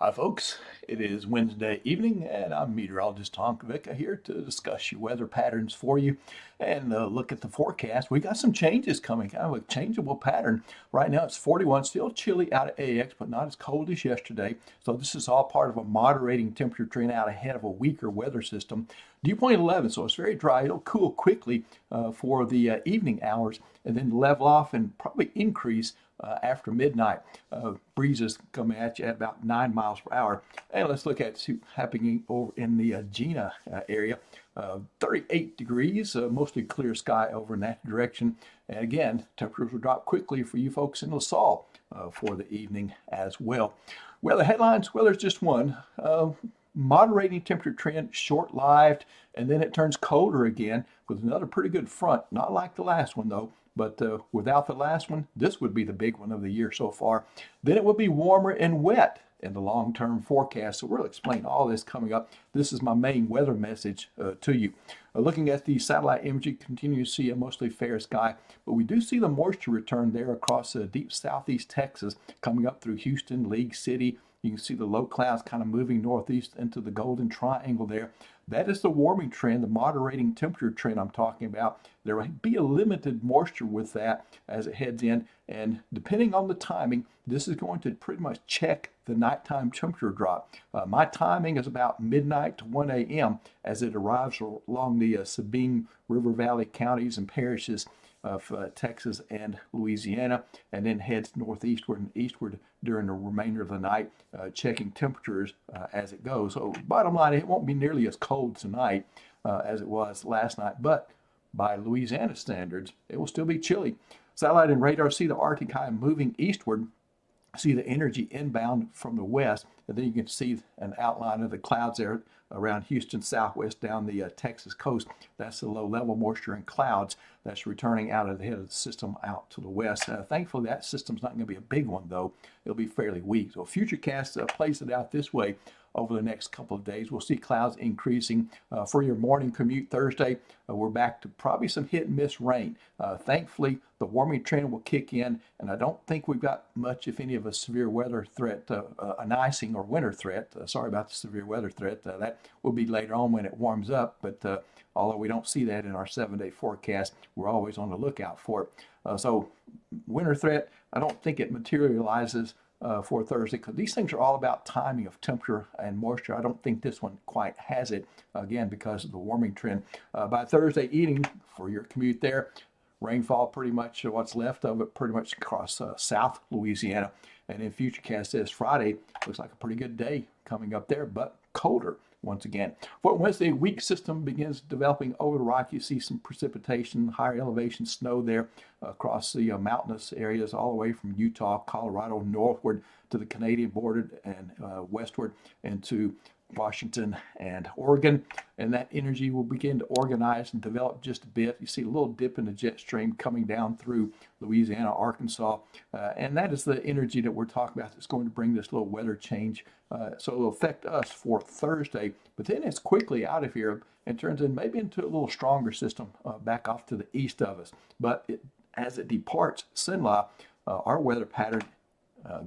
Hi, folks. It is Wednesday evening, and I'm meteorologist Tom Kavicka here to discuss your weather patterns for you and look at the forecast. We got some changes coming, kind of a changeable pattern. Right now, it's 41, still chilly out at AX, but not as cold as yesterday. So this is all part of a moderating temperature trend out ahead of a weaker weather system. Dew point 11, so it's very dry. It'll cool quickly for the evening hours and then level off and probably increase after midnight. Breezes coming at you at about 9 miles per hour. And let's look at what's happening over in the Gina area. 38 degrees, mostly clear sky over in that direction. And again, temperatures will drop quickly for you folks in LaSalle for the evening as well. Well, the headlines, well, there's just one. Moderating temperature trend, short-lived, and then it turns colder again with another pretty good front. Not like the last one, though. But without the last one, this would be the big one of the year so far. Then it will be warmer and wet in the long-term forecast. So we'll explain all this coming up. This is my main weather message to you. Looking at the satellite imagery, continue to see a mostly fair sky, but we do see the moisture return there across deep southeast Texas, coming up through Houston, League City. You can see the low clouds kind of moving northeast into the Golden Triangle there. That is the warming trend, the moderating temperature trend I'm talking about. There will be a limited moisture with that as it heads in, and depending on the timing, this is going to pretty much check the nighttime temperature drop. My timing is about midnight to 1 a.m. as it arrives along the Sabine River Valley counties and parishes of Texas and Louisiana, and then heads northeastward and eastward during the remainder of the night, checking temperatures as it goes. So bottom line, it won't be nearly as cold tonight as it was last night, but by Louisiana standards, it will still be chilly. Satellite and radar see the Arctic high moving eastward, see the energy inbound from the west, and then you can see an outline of the clouds there around Houston southwest down the Texas coast. That's the low level moisture and clouds that's returning out of the head of the system out to the west. Thankfully, that system's not going to be a big one, though. It'll be fairly weak. So Futurecast plays it out this way. Over the next couple of days, we'll see clouds increasing. For your morning commute Thursday, we're back to probably some hit and miss rain. Thankfully, the warming trend will kick in, and I don't think we've got much, if any, of a severe weather threat, an icing or winter threat. Sorry about the severe weather threat. That will be later on when it warms up, but although we don't see that in our 7-day forecast, we're always on the lookout for it. So winter threat, I don't think it materializes for Thursday, because these things are all about timing of temperature and moisture. I don't think this one quite has it, again, because of the warming trend. By Thursday evening, for your commute there, rainfall pretty much, what's left of it, pretty much across South Louisiana. And then Futurecast says Friday looks like a pretty good day coming up there, but colder once again. For Wednesday, weak system begins developing over the Rock. You see some precipitation, higher elevation snow there across the mountainous areas all the way from Utah, Colorado, northward to the Canadian border and westward into Washington and Oregon, and that energy will begin to organize and develop just a bit. You see a little dip in the jet stream coming down through Louisiana, Arkansas, and that is the energy that we're talking about that's going to bring this little weather change. So it'll affect us for Thursday, but then it's quickly out of here and turns in maybe into a little stronger system back off to the east of us. But as it departs Sinla, our weather pattern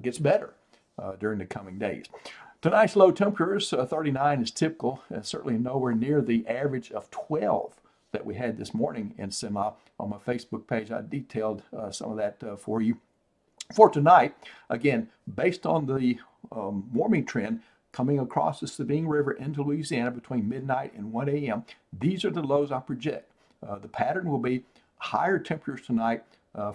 gets better during the coming days. Tonight's low temperatures, 39 is typical, and certainly nowhere near the average of 12 that we had this morning in Sinla. On my Facebook page, I detailed some of that for you. For tonight, again, based on the warming trend coming across the Sabine River into Louisiana between midnight and 1 a.m., these are the lows I project. The pattern will be higher temperatures tonight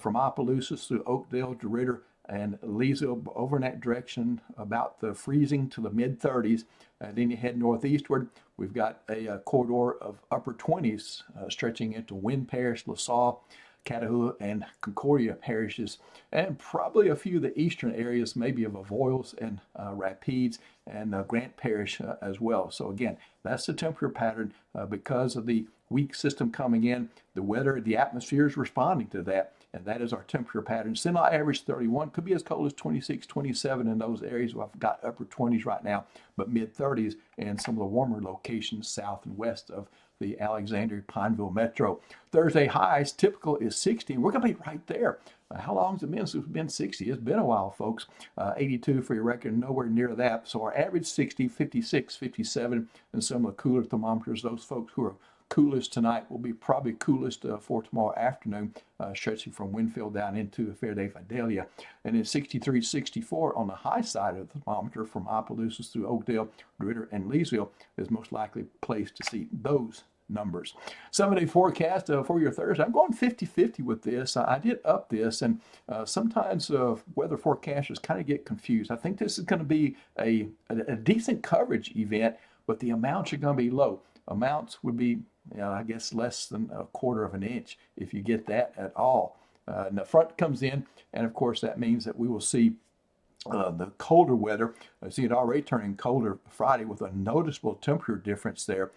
from Opelousas through Oakdale, DeRidder, and Leesville over in that direction, about the freezing to the mid-30s. And then you head northeastward. We've got a corridor of upper 20s stretching into Wynn Parish, LaSalle, Catahoula, and Concordia parishes, and probably a few of the eastern areas, maybe of Avoyelles and Rapides and Grant Parish as well. So again, that's the temperature pattern because of the weak system coming in. The weather, the atmosphere is responding to that, and that is our temperature pattern. Sinai average 31, could be as cold as 26, 27 in those areas. Well, I've got upper 20s right now, but mid-30s in some of the warmer locations south and west of the Alexandria Pineville metro. Thursday highs typical is 60, and we're going to be right there How long has it been since we've been 60? It's been a while, folks. 82 for your record, nowhere near that. So our average 60, 56, 57, and some of the cooler thermometers, those folks who are coolest tonight will be probably coolest for tomorrow afternoon, stretching from Winfield down into Fairday, Vidalia. And then 63, 64 on the high side of the thermometer from Opelousas through Oakdale, Ritter, and Leesville is most likely place to see those numbers. 7-day forecast for your Thursday. I'm going 50-50 with this. I did up this, and sometimes weather forecasters kind of get confused. I think this is going to be a decent coverage event, but the amounts are going to be low. Amounts would be, I guess, less than a quarter of an inch if you get that at all. And the front comes in, and of course that means that we will see the colder weather. I see it already turning colder Friday with a noticeable temperature difference there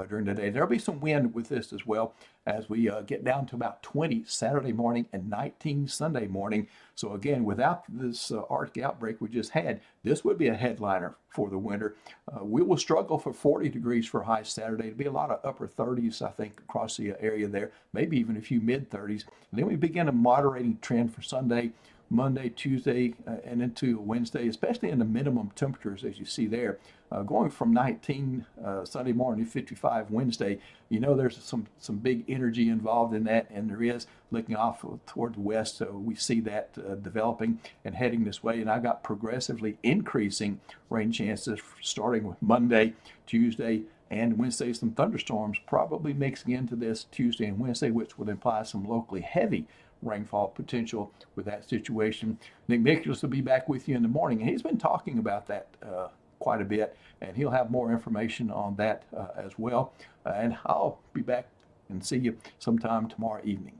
during the day. There'll be some wind with this as well as we get down to about 20 Saturday morning and 19 Sunday morning. So again, without this Arctic outbreak we just had, this would be a headliner for the winter. We will struggle for 40 degrees for high Saturday. It'll be a lot of upper 30s, I think, across the area there, maybe even a few mid 30s. And then we begin a moderating trend for Sunday, Monday, Tuesday, and into Wednesday, especially in the minimum temperatures as you see there. Going from 19 Sunday morning to 55 Wednesday, you know there's some big energy involved in that, and there is looking off toward the west, so we see that developing and heading this way. And I got progressively increasing rain chances starting with Monday, Tuesday, and Wednesday. Some thunderstorms probably mixing into this Tuesday and Wednesday, which would imply some locally heavy rainfall potential with that situation. Nick Nicholas will be back with you in the morning, and he's been talking about that quite a bit, and he'll have more information on that as well. And I'll be back and see you sometime tomorrow evening.